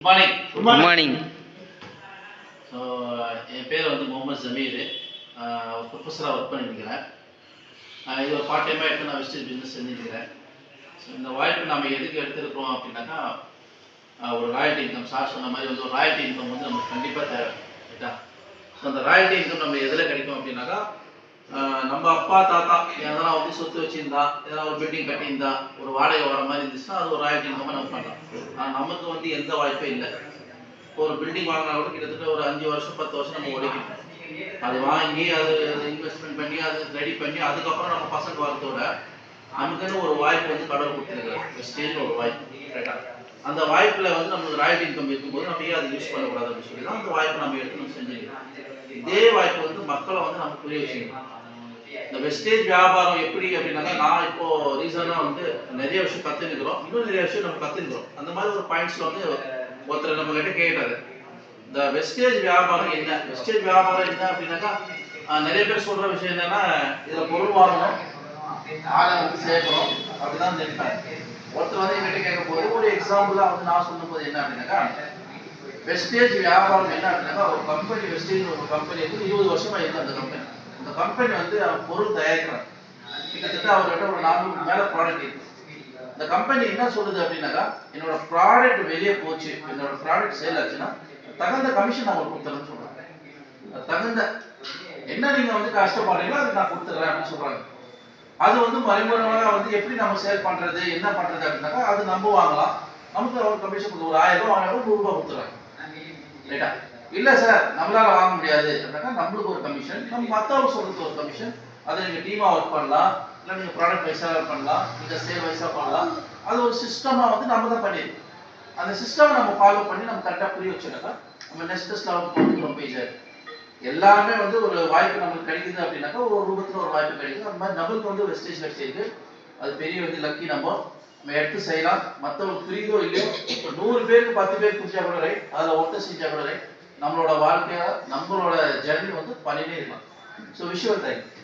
Good morning. So என் பேர் வந்து முகமது ஜமீர். ஒரு ப்ரொஃபஸராக ஒர்க் பண்ணியிருக்கிறேன். இது ஒரு பார்ட் டைமாக எடுத்து நான் வெஸ்டேஜ் பிஸ்னஸ் செஞ்சுருக்கிறேன். ஸோ இந்த வாய்ப்பு நம்ம எதுக்கு எடுத்துருக்கோம் அப்படின்னாக்கா, ஒரு ராயல்ட்டி இன்கம் சார் சொன்ன மாதிரி வந்து ஒரு ராயல்ட்டி இன்கம் வந்து நமக்கு கண்டிப்பாக தேவை. ரைட்டா? ஸோ அந்த ராயல்ட்டி இன்கம் நம்ம எதில் கிடைக்கும் அப்படின்னாக்கா, நம்ம அப்பா தாத்தா எதனா வந்து சொத்து வச்சுருந்தா, எதனா ஒரு பில்டிங் கட்டியிருந்தா, ஒரு வாடகை வர மாதிரி இருந்துச்சுன்னா அது ஒரு ராயல்ட்டி இன்கமாக நம்ம பண்ணலாம். ஆனால் நமக்கு வந்து எந்த வாய்ப்பும் இல்லை. ஒரு பில்டிங் வாங்கினா கூட கிட்டத்தட்ட ஒரு 5 வருஷம் 10 வருஷம் நம்ம உழைக்கணும். அது வாங்கி அது இன்வெஸ்ட்மெண்ட் பண்ணி அது ரெடி பண்ணி அதுக்கப்புறம் நம்ம பசங்க வரதோட நமக்குன்னு ஒரு வாய்ப்பு வந்து கடவுள் கொடுத்துருக்காரு. வெஸ்டேஜ் ஒரு வாய்ப்பு. ரைட்டா? அந்த வாய்ப்பில் வந்து நம்மளுக்கு ராயல்ட்டி இன்கம் இருக்கும்போது நம்ம ஏன் அதை யூஸ் பண்ணக்கூடாது அப்படின்னு சொல்லி தான் அந்த வாய்ப்பை நம்ம எடுத்து நம்ம செஞ்சுக்கலாம். இதே வாய்ப்பு வந்து மக்களை வந்து நம்ம புரிய வச்சுக்கணும். இந்த வெஸ்டேஜ் வியாபாரம் எப்படி அப்படின்னாக்கா, நான் இப்போ ரீசனாக வந்து நிறைய விஷயம் கற்றுக்கிறோம், இன்னும் நிறைய விஷயம் நம்ம கற்றுக்கிறோம். அந்த மாதிரி ஒரு பாயிண்ட்ஸில் வந்து ஒருத்தர் நம்ம கிட்ட கேட்டாரு, இந்த வெஸ்டேஜ் வியாபாரம் என்ன, வெஸ்டேஜ் வியாபாரம் என்ன அப்படின்னாக்கா, நிறைய பேர் சொல்ற விஷயம் என்னன்னா, இதுல பொருள் வாங்கணும், ஆளை வந்து சேர்க்கணும் அப்படிதான் நினைப்பாங்க. ஒருத்தர் வந்து என்கிட்ட கேட்க போது ஒரு எக்ஸாம்பிளா வந்து நான் சொல்லும் போது என்ன அப்படின்னாக்கா, வெஸ்டேஜ் வியாபாரம் என்ன அப்படின்னாக்கா, ஒரு கம்பெனி வெஸ்டேஜ் ஒரு கம்பெனி வந்து 20 வருஷமா இருக்கு. அந்த கம்பெனி வந்து பொருள் தயாரிக்கிறாங்க. கிட்டத்தட்ட அவர்கிட்ட ஒரு 400 மேல ப்ராடக்ட் இருக்கு. இந்த கம்பெனி என்ன சொல்லுது அப்படின்னாக்கா, என்னோட ப்ராடக்ட் வெளியே போச்சு, என்னோட ப்ராடக்ட் சேல் ஆச்சுன்னா தகுந்த கமிஷன் நான் உங்களுக்கு கொடுத்துறேன்னு சொல்றாங்க. தகுந்த என்ன நீங்க வந்து கஷ்டப்படுறீங்களோ அதுக்கு நான் கொடுத்துறேன் அப்படின்னு சொல்றாங்க. அது வந்து மறைமுகமாக வந்து எப்படி நம்ம சேல் பண்றது என்ன பண்றது அப்படின்னாக்கா, அது நம்ம வாங்கலாம், நமக்கு ஒரு கமிஷன் கொடுத்து ஒரு 1000 ரூபாய் வாங்கினா 100 ரூபாய் கொடுத்துறாங்க. ரைட்டா? இல்ல சார் நம்மளால வாங்க முடியாது அப்படின்னாக்கா, நம்மளுக்கு ஒரு கமிஷன், நம்ம மற்றவங்க சொல்றதுக்கு ஒரு கமிஷன். அதை நீங்க டீமா ஒர்க் பண்ணலாம், இல்லை நீங்கள் ப்ராடக்ட் வைஸா பண்ணலாம், நீங்கள் சேல் வைஸா பண்ணலாம். அது ஒரு சிஸ்டமா வந்து நம்ம தான் பண்ணிடுவோம். அந்த சிஸ்டம் நம்ம ஃபாலோ பண்ணி நம்ம கரெக்டாக புரிய வச்சோம்னாக்கா நம்ம நெக்ஸ்ட் லெவலுக்கு போகிறதுக்கு ரொம்ப ஈஸியாக இருக்கும். எல்லாமே வந்து ஒரு வாய்ப்பு நமக்கு கிடைக்குது அப்படின்னாக்கா, ஒரு ரூபத்தில் ஒரு வாய்ப்பு கிடைக்குது. அந்த மாதிரி நம்மளுக்கு வந்து வெஸ்டேஜ் கிடைச்சிருக்கு. அது பெரிய வந்து லக்கி. நம்ம எடுத்து செய்யலாம். மற்றவங்களுக்கு புரியுதோ இல்லையோ, 100 பேருக்கு 10 பேர் புரிஞ்சா கூட ரைட், அதில் ஒருத்தர் செஞ்சா கூட ரைட். நம்மளோட வாழ்க்கையை நம்மளோட ஜர்னி வந்து பண்ணிட்டே இருக்கலாம். ஸோ விஷயம் தேங்க்யூ.